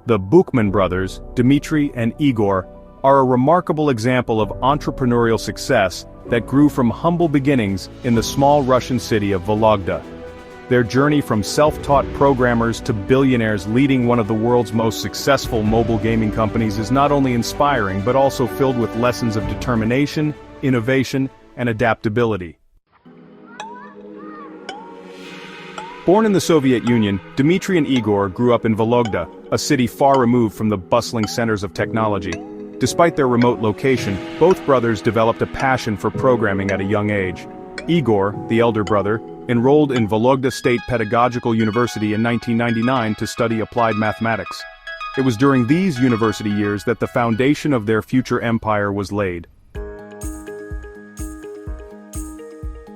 The Bukhman brothers, Dmitry and Igor, are a remarkable example of entrepreneurial success that grew from humble beginnings in the small Russian city of Vologda. Their journey from self-taught programmers to billionaires leading one of the world's most successful mobile gaming companies is not only inspiring but also filled with lessons of determination, innovation, and adaptability. Born in the Soviet Union, Dmitry and Igor grew up in Vologda, a city far removed from the bustling centers of technology. Despite their remote location, both brothers developed a passion for programming at a young age. Igor, the elder brother, enrolled in Vologda State Pedagogical University in 1999 to study applied mathematics. It was during these university years that the foundation of their future empire was laid.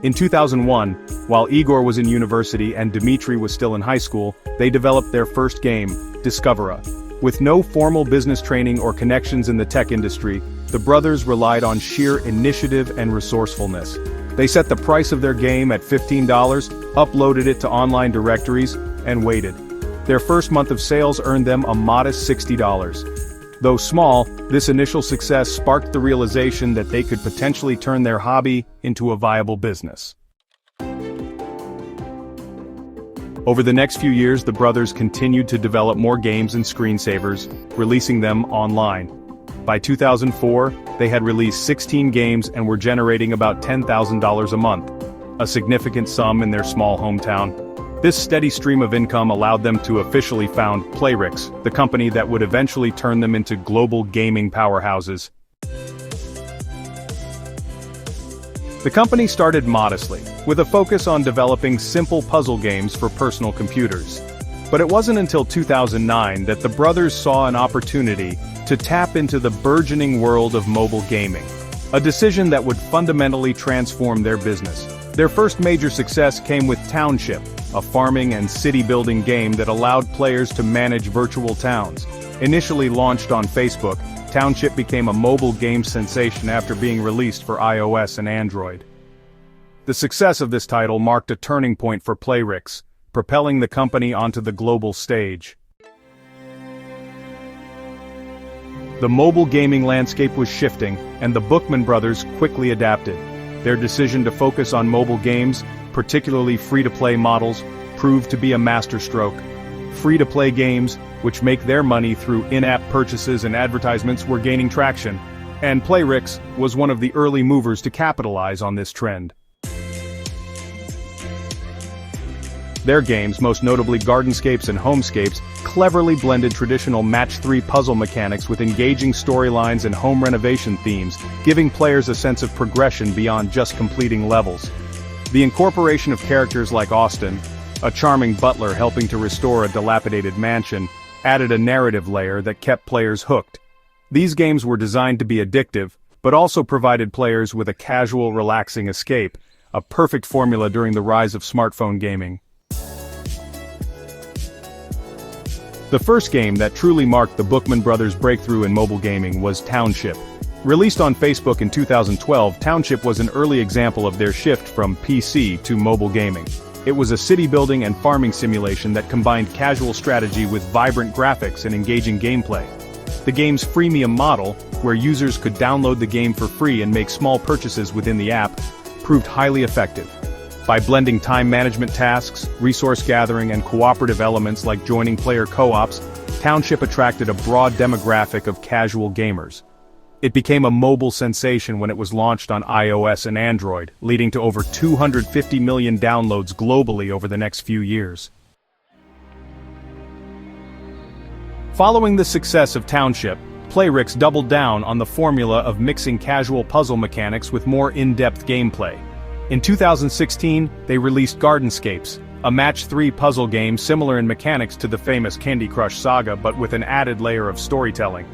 In 2001, while Igor was in university and Dmitry was still in high school, they developed their first game, Discovera. With no formal business training or connections in the tech industry, the brothers relied on sheer initiative and resourcefulness. They set the price of their game at $15, uploaded it to online directories, and waited. Their first month of sales earned them a modest $60. Though small, this initial success sparked the realization that they could potentially turn their hobby into a viable business. Over the next few years, the brothers continued to develop more games and screensavers, releasing them online. By 2004, they had released 16 games and were generating about $10,000 a month, a significant sum in their small hometown. This steady stream of income allowed them to officially found Playrix, the company that would eventually turn them into global gaming powerhouses. The company started modestly, with a focus on developing simple puzzle games for personal computers. But it wasn't until 2009 that the brothers saw an opportunity to tap into the burgeoning world of mobile gaming, a decision that would fundamentally transform their business. Their first major success came with Township, a farming and city-building game that allowed players to manage virtual towns. Initially launched on Facebook, Township became a mobile game sensation after being released for iOS and Android. The success of this title marked a turning point for Playrix, propelling the company onto the global stage. The mobile gaming landscape was shifting, and the Bukhman brothers quickly adapted. Their decision to focus on mobile games, particularly free-to-play models, proved to be a masterstroke. Free-to-play games, which make their money through in-app purchases and advertisements, were gaining traction, and Playrix was one of the early movers to capitalize on this trend. Their games, most notably Gardenscapes and Homescapes, cleverly blended traditional match-3 puzzle mechanics with engaging storylines and home renovation themes, giving players a sense of progression beyond just completing levels. The incorporation of characters like Austin, a charming butler helping to restore a dilapidated mansion, added a narrative layer that kept players hooked. These games were designed to be addictive, but also provided players with a casual, relaxing escape, a perfect formula during the rise of smartphone gaming. The first game that truly marked the Bukhman brothers' breakthrough in mobile gaming was Township. Released on Facebook in 2012, Township was an early example of their shift from PC to mobile gaming. It was a city-building and farming simulation that combined casual strategy with vibrant graphics and engaging gameplay. The game's freemium model, where users could download the game for free and make small purchases within the app, proved highly effective. By blending time management tasks, resource gathering, and cooperative elements like joining player co-ops, Township attracted a broad demographic of casual gamers. It became a mobile sensation when it was launched on iOS and Android, leading to over 250 million downloads globally over the next few years. Following the success of Township, Playrix doubled down on the formula of mixing casual puzzle mechanics with more in-depth gameplay. In 2016, they released Gardenscapes, a match-3 puzzle game similar in mechanics to the famous Candy Crush saga but with an added layer of storytelling.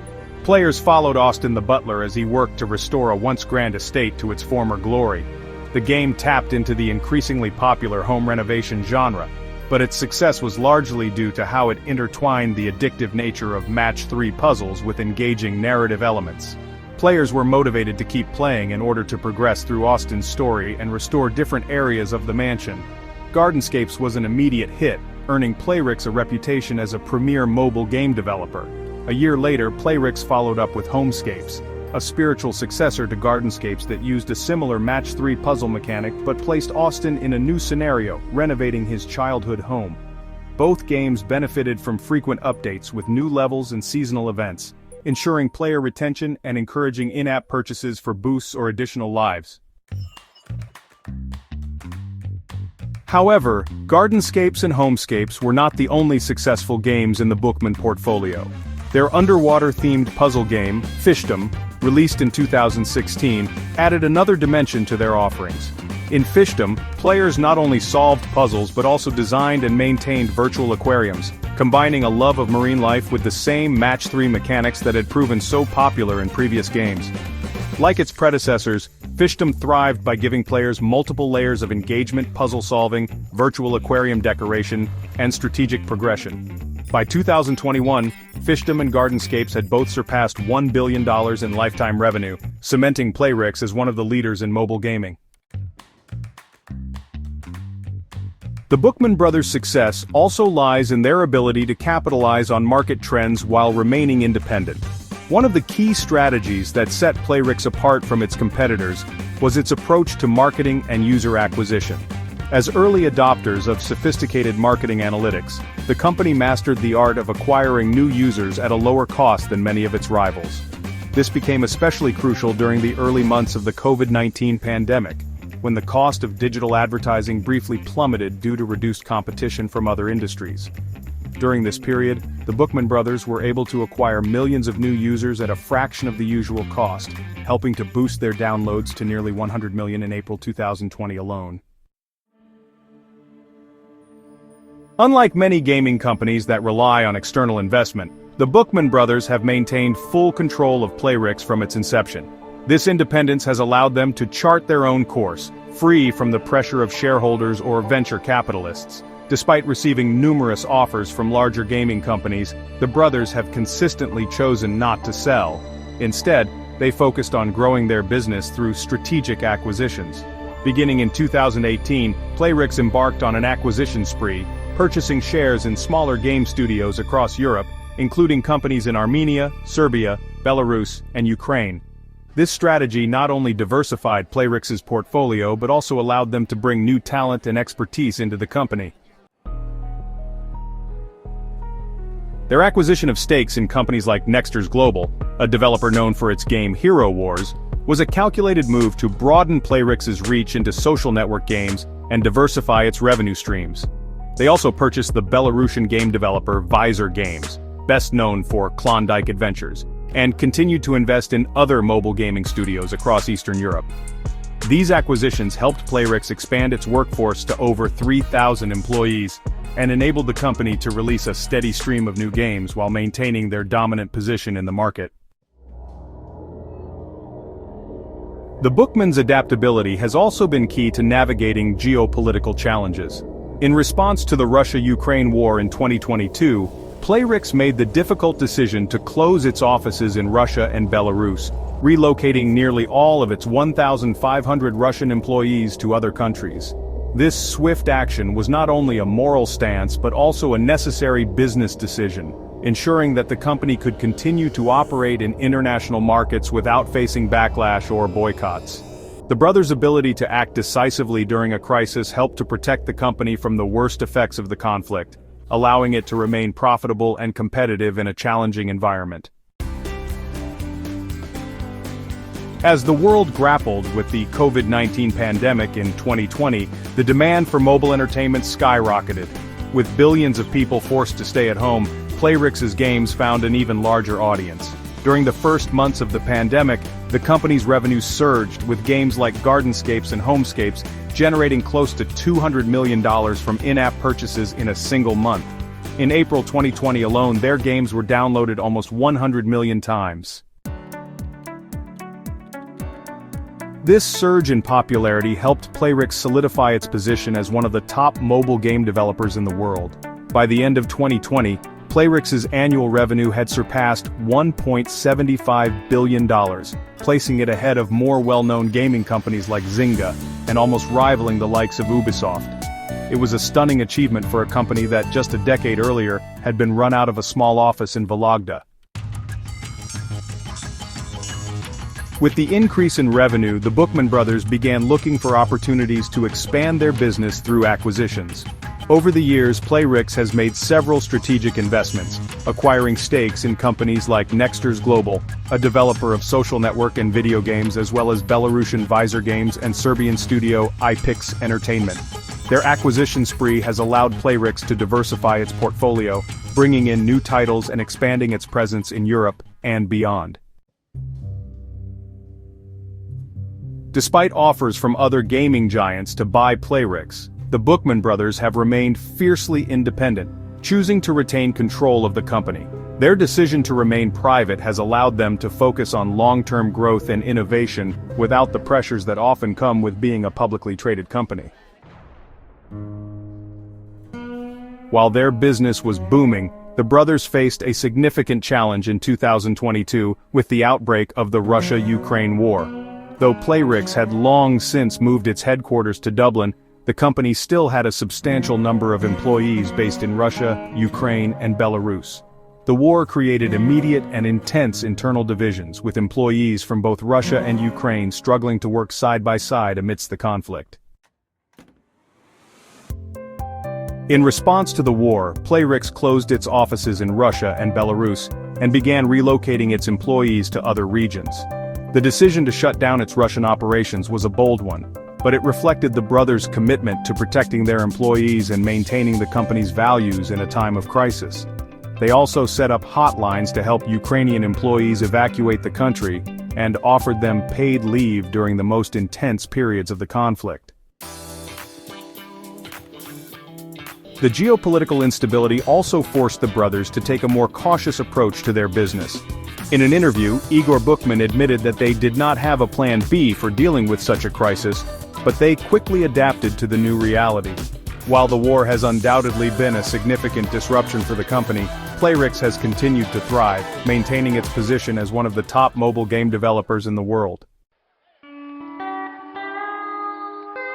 Players followed Austin the butler as he worked to restore a once grand estate to its former glory. The game tapped into the increasingly popular home renovation genre, but its success was largely due to how it intertwined the addictive nature of match-3 puzzles with engaging narrative elements. Players were motivated to keep playing in order to progress through Austin's story and restore different areas of the mansion. Gardenscapes was an immediate hit, earning Playrix a reputation as a premier mobile game developer. A year later, Playrix followed up with Homescapes, a spiritual successor to Gardenscapes that used a similar match-3 puzzle mechanic but placed Austin in a new scenario, renovating his childhood home. Both games benefited from frequent updates with new levels and seasonal events, ensuring player retention and encouraging in-app purchases for boosts or additional lives. However, Gardenscapes and Homescapes were not the only successful games in the Bukhman portfolio. Their underwater-themed puzzle game, Fishdom, released in 2016, added another dimension to their offerings. In Fishdom, players not only solved puzzles but also designed and maintained virtual aquariums, combining a love of marine life with the same match-3 mechanics that had proven so popular in previous games. Like its predecessors, Fishdom thrived by giving players multiple layers of engagement, puzzle solving, virtual aquarium decoration, and strategic progression. By 2021, Fishdom and Gardenscapes had both surpassed $1 billion in lifetime revenue, cementing Playrix as one of the leaders in mobile gaming. The Bukhman brothers' success also lies in their ability to capitalize on market trends while remaining independent. One of the key strategies that set Playrix apart from its competitors was its approach to marketing and user acquisition. As early adopters of sophisticated marketing analytics, the company mastered the art of acquiring new users at a lower cost than many of its rivals. This became especially crucial during the early months of the COVID-19 pandemic, when the cost of digital advertising briefly plummeted due to reduced competition from other industries. During this period, the Bukhman brothers were able to acquire millions of new users at a fraction of the usual cost, helping to boost their downloads to nearly 100 million in April 2020 alone. Unlike many gaming companies that rely on external investment, the Bukhman brothers have maintained full control of Playrix from its inception. This independence has allowed them to chart their own course, free from the pressure of shareholders or venture capitalists. Despite receiving numerous offers from larger gaming companies, the brothers have consistently chosen not to sell. Instead, they focused on growing their business through strategic acquisitions. Beginning in 2018, Playrix embarked on an acquisition spree, purchasing shares in smaller game studios across Europe, including companies in Armenia, Serbia, Belarus, and Ukraine. This strategy not only diversified Playrix's portfolio but also allowed them to bring new talent and expertise into the company. Their acquisition of stakes in companies like Nexters Global, a developer known for its game Hero Wars, was a calculated move to broaden Playrix's reach into social network games and diversify its revenue streams. They also purchased the Belarusian game developer Visor Games, best known for Klondike Adventures, and continued to invest in other mobile gaming studios across Eastern Europe. These acquisitions helped Playrix expand its workforce to over 3,000 employees, and enabled the company to release a steady stream of new games while maintaining their dominant position in the market. The Bukhman's adaptability has also been key to navigating geopolitical challenges. In response to the Russia-Ukraine war in 2022, Playrix made the difficult decision to close its offices in Russia and Belarus, relocating nearly all of its 1,500 Russian employees to other countries. This swift action was not only a moral stance but also a necessary business decision, ensuring that the company could continue to operate in international markets without facing backlash or boycotts. The brothers' ability to act decisively during a crisis helped to protect the company from the worst effects of the conflict, allowing it to remain profitable and competitive in a challenging environment. As the world grappled with the COVID-19 pandemic in 2020, the demand for mobile entertainment skyrocketed. With billions of people forced to stay at home, Playrix's games found an even larger audience. During the first months of the pandemic, the company's revenue surged, with games like Gardenscapes and Homescapes generating close to $200 million from in-app purchases in a single month. In April 2020 alone, their games were downloaded almost 100 million times. This surge in popularity helped Playrix solidify its position as one of the top mobile game developers in the world. By the end of 2020, Playrix's annual revenue had surpassed $1.75 billion, placing it ahead of more well-known gaming companies like Zynga, and almost rivaling the likes of Ubisoft. It was a stunning achievement for a company that just a decade earlier had been run out of a small office in Vologda. With the increase in revenue, the Bukhman brothers began looking for opportunities to expand their business through acquisitions. Over the years, Playrix has made several strategic investments, acquiring stakes in companies like Nexters Global, a developer of social network and video games, as well as Belarusian Visor Games and Serbian studio iPix Entertainment. Their acquisition spree has allowed Playrix to diversify its portfolio, bringing in new titles and expanding its presence in Europe and beyond. Despite offers from other gaming giants to buy Playrix, the Bukhman brothers have remained fiercely independent, choosing to retain control of the company. Their decision to remain private has allowed them to focus on long-term growth and innovation without the pressures that often come with being a publicly traded company. While their business was booming, the brothers faced a significant challenge in 2022 with the outbreak of the Russia-Ukraine war. Though Playrix had long since moved its headquarters to Dublin, the company still had a substantial number of employees based in Russia, Ukraine, and Belarus. The war created immediate and intense internal divisions, with employees from both Russia and Ukraine struggling to work side by side amidst the conflict. In response to the war, Playrix closed its offices in Russia and Belarus, and began relocating its employees to other regions. The decision to shut down its Russian operations was a bold one, but it reflected the brothers' commitment to protecting their employees and maintaining the company's values in a time of crisis. They also set up hotlines to help Ukrainian employees evacuate the country, and offered them paid leave during the most intense periods of the conflict. The geopolitical instability also forced the brothers to take a more cautious approach to their business. In an interview, Igor Bukhman admitted that they did not have a plan B for dealing with such a crisis, but they quickly adapted to the new reality. While the war has undoubtedly been a significant disruption for the company, Playrix has continued to thrive, maintaining its position as one of the top mobile game developers in the world.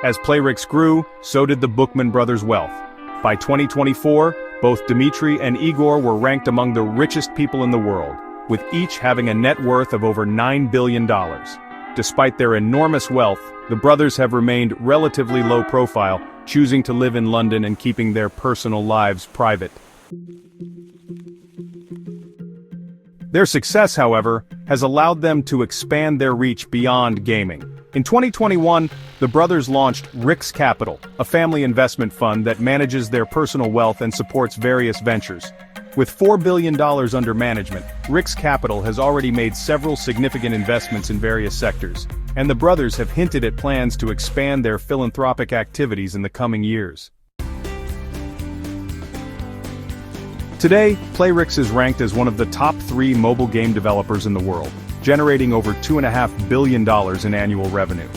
As Playrix grew, so did the Bukhman brothers' wealth. By 2024, both Dmitry and Igor were ranked among the richest people in the world, with each having a net worth of over $9 billion. Despite their enormous wealth, the brothers have remained relatively low profile, choosing to live in London and keeping their personal lives private. Their success, however, has allowed them to expand their reach beyond gaming. In 2021, the brothers launched Rix Capital, a family investment fund that manages their personal wealth and supports various ventures. With $4 billion under management, Rix Capital has already made several significant investments in various sectors, and the brothers have hinted at plans to expand their philanthropic activities in the coming years. Today, Playrix is ranked as one of the top 3 mobile game developers in the world, generating over $2.5 billion in annual revenue.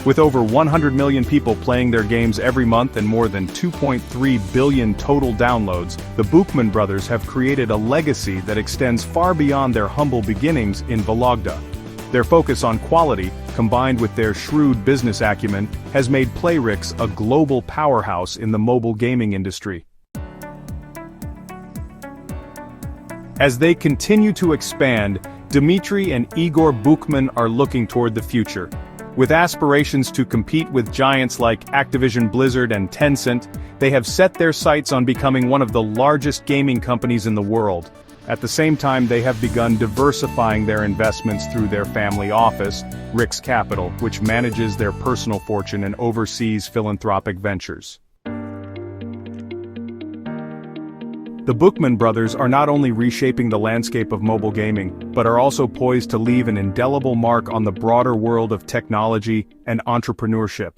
With over 100 million people playing their games every month and more than 2.3 billion total downloads, the Bukhman brothers have created a legacy that extends far beyond their humble beginnings in Vologda. Their focus on quality, combined with their shrewd business acumen, has made Playrix a global powerhouse in the mobile gaming industry. As they continue to expand, Dmitry and Igor Bukhman are looking toward the future. With aspirations to compete with giants like Activision Blizzard and Tencent, they have set their sights on becoming one of the largest gaming companies in the world. At the same time, they have begun diversifying their investments through their family office, Rix Capital, which manages their personal fortune and oversees philanthropic ventures. The Bukhman brothers are not only reshaping the landscape of mobile gaming, but are also poised to leave an indelible mark on the broader world of technology and entrepreneurship.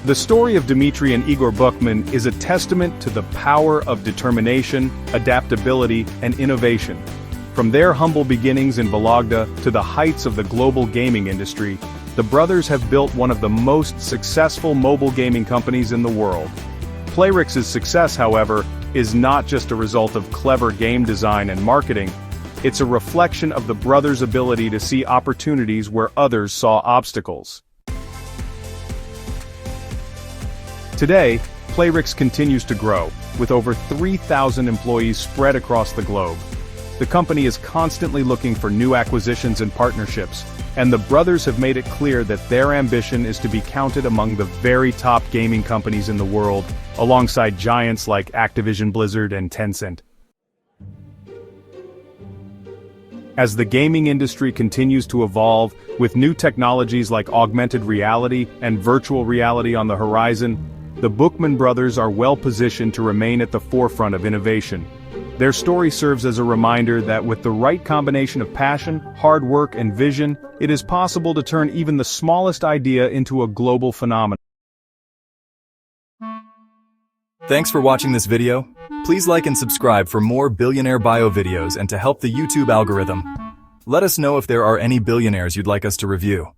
The story of Dmitry and Igor Bukhman is a testament to the power of determination, adaptability, and innovation. From their humble beginnings in Vologda to the heights of the global gaming industry, the brothers have built one of the most successful mobile gaming companies in the world. Playrix's success, however, is not just a result of clever game design and marketing. It's a reflection of the brothers' ability to see opportunities where others saw obstacles. Today, Playrix continues to grow, with over 3,000 employees spread across the globe. The company is constantly looking for new acquisitions and partnerships, and the brothers have made it clear that their ambition is to be counted among the very top gaming companies in the world, alongside giants like Activision Blizzard and Tencent. As the gaming industry continues to evolve, with new technologies like augmented reality and virtual reality on the horizon, the Bukhman brothers are well positioned to remain at the forefront of innovation. Their story serves as a reminder that with the right combination of passion, hard work, and vision, it is possible to turn even the smallest idea into a global phenomenon. Thanks for watching this video. Please like and subscribe for more Billionaire Bio videos and to help the YouTube algorithm. Let us know if there are any billionaires you'd like us to review.